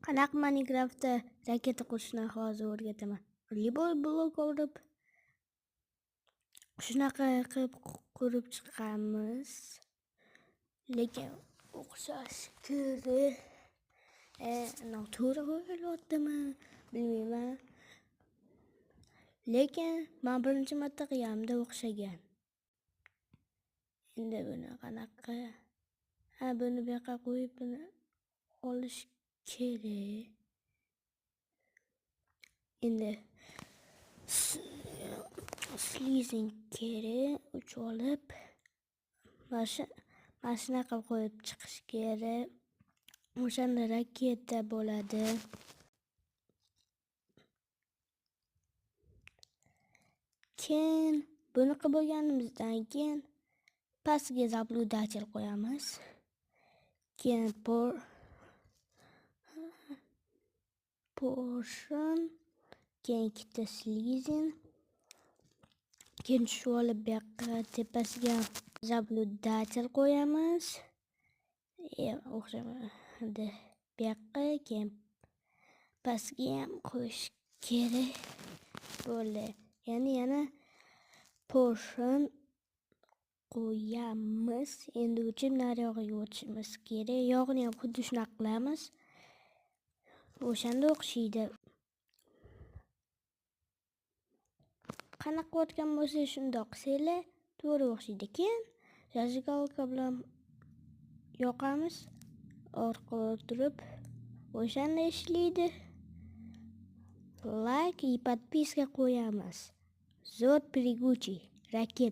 Qanaqa Minecraftda raketa qurishni hozir o'rgataman. Volleybol blok olib shunaqa qilib qurib chiqamiz. Lekin o'xshash kerak. Noto'g'ri o'ylayaptimi? Bilmayman. Lekin men birinchi marta qilganimda o'xshagan. Endi buni qanaqa? Buni bu yoqqa qo'yib buni olish kerak. Endi slizing kerak, uch olib mana shunaqa qo'yib chiqish kerak. O'shanda raketa bo'ladi. Keyin buni qilib bo'lganimizdan keyin pastga zabludatelь qo'yamiz. Keyin portion, keyin ikkita slizing, keyin shu olib bu yoqqa tepasiga zabludatelь qo'yamiz. O'xshamadi. Bu yoqqa keyin pastga ham qo'yish kerak. Bo'ldi. Yana portion qo'yamiz. Endi uchib nariyog'iga o'tishimiz kerak. Yog'ini ham xuddi shunaqa qilamiz. O'shanda o'xshaydi. Qanaqa o'tgan bo'lsa shundoq qilsanglar to'g'ri o'xshaydi. Keyin zajигалка bilan yoqamiz. Orqaga turib o'shanda ishlaydi. Like и подписка qo'yamiz. Zo'r prigучий raket.